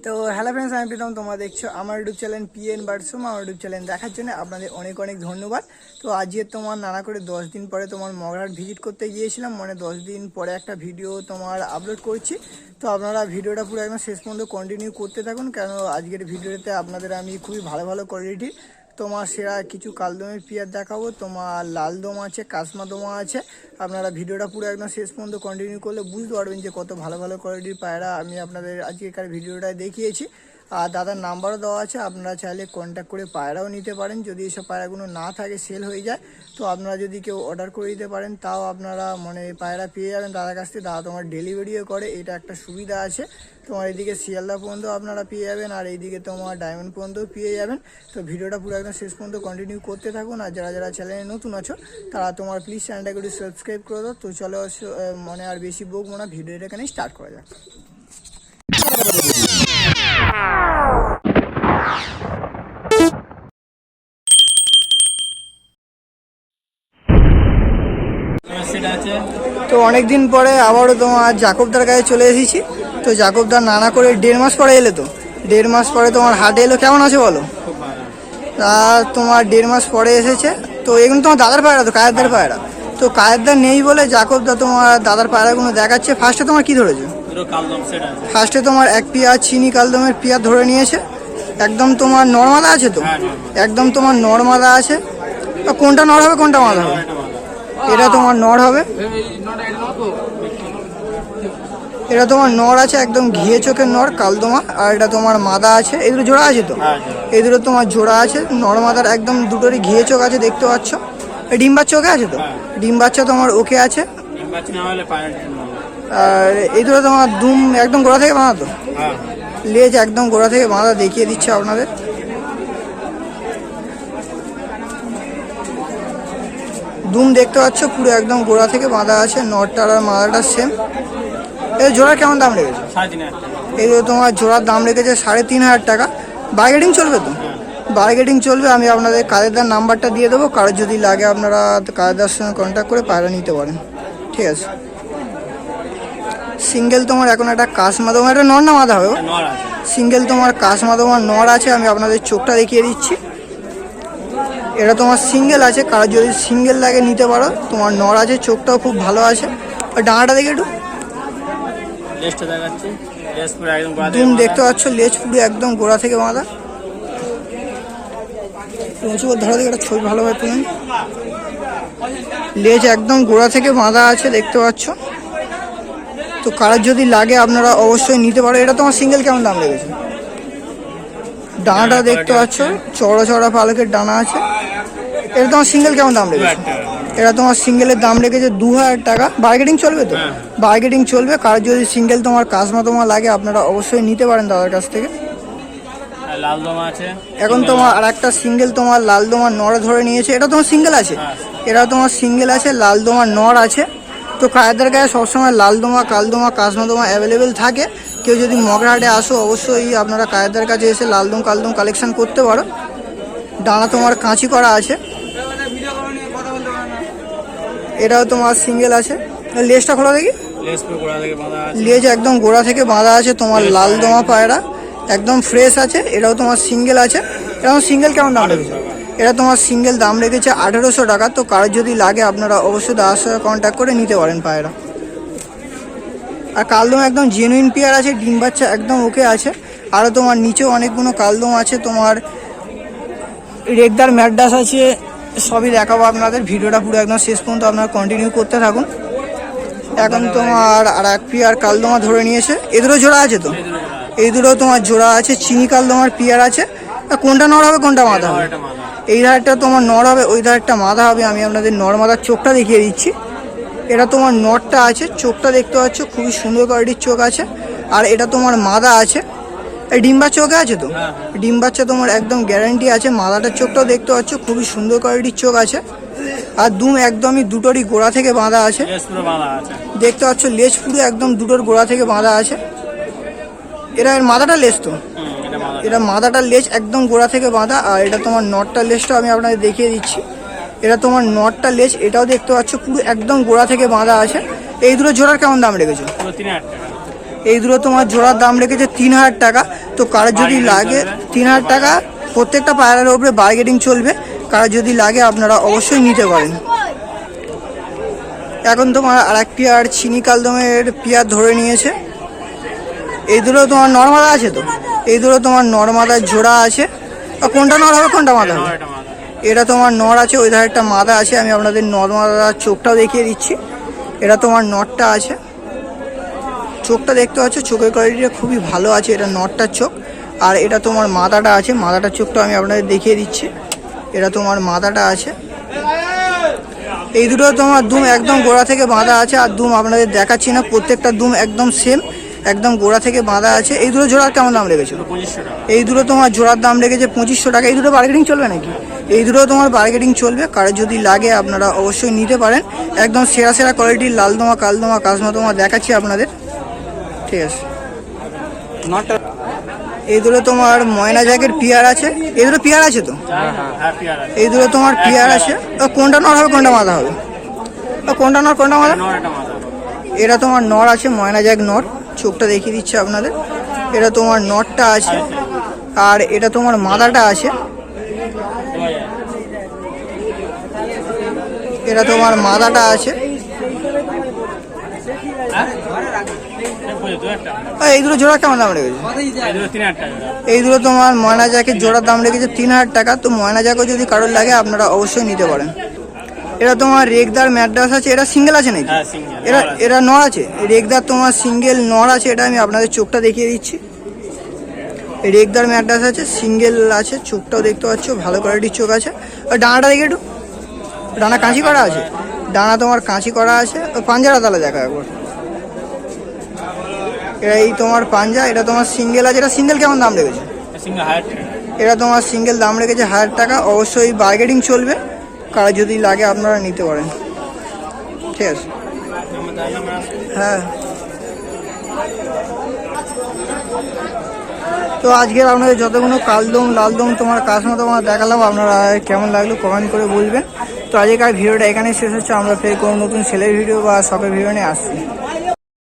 তো hello friends, আমি প্রীতম। তোমরা দেখছো আমার ইউটিউব চ্যানেল পিএন বার্ডসোম। আমার ইউটিউব চ্যানেল দেখার জন্য আপনাদের অনেক অনেক ধন্যবাদ। তো আজকে তোমার নানা করে 10 দিন পরে তোমার মগরাহাট ভিজিট করতে গিয়েছিলাম, মানে 10 দিন পরে একটা ভিডিও তোমার আপলোড করছি। তো আপনারা ভিডিওটা পুরো একদম শেষ পর্যন্ত কন্টিনিউ করতে থাকুন, কেন আজকের ভিডিওতে আপনাদের আমি খুবই ভালো ভালো কোয়ালিটির তোমার সেরা কিছু কালদমের পেয়ার দেখাবো। তোমার লাল দম আছে, কাসমা দমা আছে। আপনারা ভিডিওটা পুরো একদম শেষ পর্যন্ত কন্টিনিউ করলে বুঝতে পারবেন যে কত ভালো ভালো কোয়ালিটির পায়রা আমি আপনাদের আজকের ভিডিওটায় দেখিয়েছি। আর দাদার নাম্বারও দেওয়া আছে, আপনারা চাইলে কন্ট্যাক্ট করে পায়রাও নিতে পারেন। যদি এসব পায়রাগুলো না থাকে, সেল হয়ে যায়, তো আপনারা যদি কেউ অর্ডার করে দিতে পারেন, তাও আপনারা মানে পায়রা পেয়ে যাবেন দাদার কাছ থেকে। দাদা তোমার ডেলিভারিও করে, এটা একটা সুবিধা আছে। তোমার এইদিকে শিয়ালদা পর্যন্ত আপনারা পেয়ে যাবেন, আর এইদিকে তোমার ডায়মন্ড পর্যন্তও পেয়ে যাবেন। তো ভিডিওটা পুরো একদম শেষ পর্যন্ত কন্টিনিউ করতে থাকুন। আর যারা যারা চ্যানেলে নতুন আছো, তারা তোমার প্লিজ চ্যানেলটাকে একটু সাবস্ক্রাইব করে দাও। তো চলো মানে আর বেশি বকবো না, ভিডিওটা এখানে স্টার্ট করা যাক। তো অনেকদিন পরে আবারও তোমার জাকবদার কাছে চলে এসেছি। তো জাকবদার নানা করে 1.5 মাস পরে এলে, তো 1.5 মাস পরে তোমার হাটে এলো। কেমন আছে বলো? আর তোমার 1.5 মাস পরে এসেছে। তো এগুলো তোমার দাদার পায়রা, তো কায়েরদার পায়রা। তো কায়েরদার নেই বলে জাকবদা তোমার দাদার পায়রাগুলো দেখাচ্ছে। ফার্স্টে তোমার কি ধরেছে? ফার্স্টে তোমার এক পেয়ার চিনি কালদমের পেয়ার ধরে নিয়েছে। একদম তোমার নর্মাদা আছে, তো একদম তোমার নর্মাদা আছে। কোনটা নর হবে, কোনটা মাদা হবে? এটা তোমার নর হবে, এটা তোমার নর আছে, একদম ঘিয়ে চোখের নর কালদমা। আর এটা তোমার মাদা আছে। এই দুটো জোড়া আছে, তো এই দুটো তোমার জোড়া আছে। নর মাদার একদম দুটোরই ঘিয়ে চোখ আছে, দেখতে পাচ্ছ। ডিম বাচ্চা ওকে আছে, তো ডিম বাচ্চা তোমার ওকে আছে। আর এই দুটো তোমার দুম একদম গোড়া থেকে বাঁধা, তো লেজ একদম গোড়া থেকে বাঁধা, দেখিয়ে দিচ্ছে আপনাদের। দুম দেখতে পাচ্ছ পুরো একদম গোড়া থেকে বাঁধা আছে। নরটার আর মাদাটা সেম। এই জোড়ার কেমন দাম রেখেছে? এই তোমার জোড়ার দাম রেখেছে 3,500 টাকা। বার্গেটিং চলবে, তো বার্গেটিং চলবে। আমি আপনাদের কাদেরদার নাম্বারটা দিয়ে দেবো, কারোর যদি লাগে আপনারা কাদেরদার সঙ্গে কন্ট্যাক্ট করে পায়রা নিতে পারেন, ঠিক আছে। সিঙ্গেল তোমার এখন একটা কাসমাদমা, এটা নর না মাদা হবে? সিঙ্গেল তোমার কাসমাদমা নর আছে। আমি আপনাদের চোখটা দেখিয়ে দিচ্ছি। এটা তোমার সিঙ্গেল আছে, কারো যদি সিঙ্গেল লাগে নিতে পারো। তোমার নর আছে, চোখটাও খুব ভালো আছে। আর ডানাটা দেখে একটু দুম দেখতে পাচ্ছ, লেজ পুরো একদম গোড়া থেকে বাঁধা। ধরো দেখে একটা ছবি ভালোভাবে তুলে। লেজ একদম গোড়া থেকে বাঁধা আছে, দেখতে পাচ্ছ। তো কারোর যদি লাগে আপনারা অবশ্যই নিতে পারো। এটা তোমার সিঙ্গেল কেমন দাম লেগেছে? ডানাটা দেখতে পাচ্ছ, চড়া চড়া পালকের ডানা আছে। এটা তোমার সিঙ্গেল কেমন দাম লেগেছে? এটা তোমার সিঙ্গেলের দাম লেগেছে 2,000 টাকা। বার্গেটিং চলবে, তো বার্গেটিং চলবে। কারোর যদি সিঙ্গেল তোমার কাসমা তোমার লাগে, আপনারা অবশ্যই নিতে পারেন দাদার কাছ থেকে। এখন তোমার আর একটা সিঙ্গেল তোমার লাল দোমার নর ধরে নিয়েছে। এটা তোমার সিঙ্গেল আছে, এটা তোমার সিঙ্গেল আছে, লাল দোমার নর আছে। তো কায়েদার গায়ে সবসময় লাল দোমা, কালদোমা, কাসমা দোমা অ্যাভেলেবেল থাকে। কেউ যদি মগরাহাটে আসো, অবশ্যই আপনারা কায়েদার কাছে এসে লালদম কালদম কালেকশন করতে পারো। ডানা তোমার কাঁচি করা আছে। এটাও তোমার সিঙ্গেল আছে। লেজটা খোলা দেখি। লেজ একদম গোড়া থেকে বাঁধা আছে। তোমার লাল দোমা পায়রা একদম ফ্রেশ আছে। এটাও তোমার সিঙ্গেল আছে। এটা সিঙ্গেল কেমন দাম রেখেছে? এটা তোমার সিঙ্গেল দাম রেখেছে 1,800 টাকা। তো কারোর যদি লাগে আপনারা অবশ্যই দাদার সঙ্গে কন্ট্যাক্ট করে নিতে পারেন পায়রা। আর কালদম একদম জেনুইন পেয়ার আছে, ডিম বাচ্চা একদম ওকে আছে। আরও তোমার নিচেও অনেকগুলো কালদম আছে। তোমার রেগদার ম্যাডাস আছে, সবই দেখাবো আপনাদের। ভিডিওটা পুরো একদম শেষ পর্যন্ত আপনারা কন্টিনিউ করতে থাকুন। এখন তোমার আর এক পেয়ার কালদমা ধরে নিয়েছে। এ দুটো জোড়া আছে, তো এই দুটো তোমার জোড়া আছে। চিনি কালদমার পেয়ার আছে। কোনটা নর হবে, কোনটা মাদা হবে? এই ধারটা তোমার নর হবে, ওই ধারটা মাদা হবে। আমি আপনাদের নর মাদার চোখটা দেখিয়ে দিচ্ছি। এটা তোমার নরটা আছে, চোখটা দেখতে পাচ্ছ, খুবই সুন্দর কোয়ালিটির চোখ আছে। আর এটা তোমার মাদা আছে। এই ডিম বাচ্চা ওকে আছে, তো ডিম বাচ্চা তোমার একদম গ্যারান্টি আছে। মাদাটার চোখটাও দেখতে পাচ্ছ, খুবই সুন্দর কোয়ালিটির চোখ আছে। আর দুম একদমই দুটোরই গোড়া থেকে বাঁধা আছে, দেখতে পাচ্ছ। লেজ পুরো একদম দুটোর গোড়া থেকে বাঁধা আছে। এর মাদাটা লেজ, তো এটা মাদাটার লেজ একদম গোড়া থেকে বাঁধা। আর এটা তোমার নটটার লেজটা আমি আপনাদের দেখিয়ে দিচ্ছি। এটা তোমার নটটা লেজ, এটাও দেখতে পাচ্ছ পুরো একদম গোড়া থেকে বাঁধা আছে। এই দুটো জোড়ার কেমন দাম রেখেছো? এই দুটো তোমার জোড়ার দাম রেখেছে 3000 টাকা। তো কারোর যদি লাগে 3000 টাকা, প্রত্যেকটা পায়রার উপরে বার্গেনিং চলবে। কারোর যদি লাগে আপনারা অবশ্যই নিতে পারেন। এখন তোমার আর এক পেয়ার চিনি কালদমের পেয়ার ধরে নিয়েছে। এই দুটো তোমার নর্মাদা আছে, তো এই দুটো তোমার নর্মাদার জোড়া আছে। কোনটা নর হবে কোনটা মাদা হবে? এটা তোমার নর আছে, ওই ধারে একটা মাদা আছে। আমি আপনাদের নর্মাদার চোখটাও দেখিয়ে দিচ্ছি। এটা তোমার নরটা আছে, চোখটা দেখতে পাচ্ছ, চোখের কোয়ালিটিটা খুবই ভালো আছে। এটা নরটার চোখ। আর এটা তোমার মাদাটা আছে, মাদাটার চোখটা আমি আপনাদের দেখিয়ে দিচ্ছি। এটা তোমার মাদাটা আছে। এই দুটো তোমার দুম একদম গোড়া থেকে বাঁধা আছে। আর দুম আপনাদের দেখাচ্ছি না, প্রত্যেকটা দুম একদম সেম, একদম গোড়া থেকে বাঁধা আছে। এই দুটো জোড়ার কেমন দাম রেখেছিল? এই দুটো তোমার জোড়ার দাম রেখেছে 2500 টাকা। এই দুটো বার্গেনিং চলবে নাকি? এই দুটো তোমার বার্গেনিং চলবে। কারোর যদি লাগে আপনারা অবশ্যই নিতে পারেন। একদম সেরা সেরা কোয়ালিটির লালদমা, কালদমা, কাজমাদমা দেখাচ্ছি আপনাদের। ঠিক আছে, এই দুটো তোমার ময়না জ্যাকের পিয়ার আছে। এই দুটো পিয়ার আছে তো? এই দুটো তোমার পিয়ার আছে। কোনটা নর হবে কোনটা মাদা হবে? কোনটা নর কোনটা মাদা? এটা তোমার নর আছে, ময়না জ্যাক নর। চোখটা দেখিয়ে দিচ্ছে আপনাদের। এটা তোমার নরটা আছে। আর এটা তোমার মাদাটা আছে। এটা তোমার মাদাটা আছে। এই দুটো জোড়া কেমন দাম রেখেছে? এই দুটো তোমার ময়না জ্যাকের জোড়ার দাম রেখেছে 3000 টাকা। তো ময়না জ্যাকও যদি কারোর লাগে আপনারা অবশ্যই নিতে পারেন। এটা তোমার রেগদার ম্যাড্রাস আছে। এটা সিঙ্গেল আছে নাকি? এটা নর আছে। রেগদার তোমার সিঙ্গেল নর আছে। এটা আমি আপনাদের চোখটা দেখিয়ে দিচ্ছি। রেগদার ম্যাড্রাস আছে, সিঙ্গেল আছে। চোখটাও দেখতে পাচ্ছ, ভালো কোয়ালিটির চোখ আছে। ডানাটা দেখে একটু, ডানা কাঁচি করা আছে। ডানা তোমার কাঁচি করা আছে। পাঞ্জারা তাহলে দেখা একবার। এই তোমার পাঞ্জা। এটা তোমার সিঙ্গেল আছে। এটা সিঙ্গেল কেমন দাম রেখেছে? এটা তোমার সিঙ্গেল দাম রেখেছে 1000 টাকা। অবশ্যই বার্গেনিং চলবে। কারো যদি লাগে আপনারা নিতে পারেন। ঠিক আছে, হ্যাঁ। তো আজকের আপনাদের যতগুলো কালদম, লালদম, তোমার কাসমা তোমার দেখালাম, আপনারা কেমন লাগলো কমেন্ট করে বলবেন। তো আজকের ভিডিওটা এখানেই শেষ হচ্ছে। আমরা ফের কোনো নতুন সেলের ভিডিও বা শপের ভিডিও নিয়ে আসছি।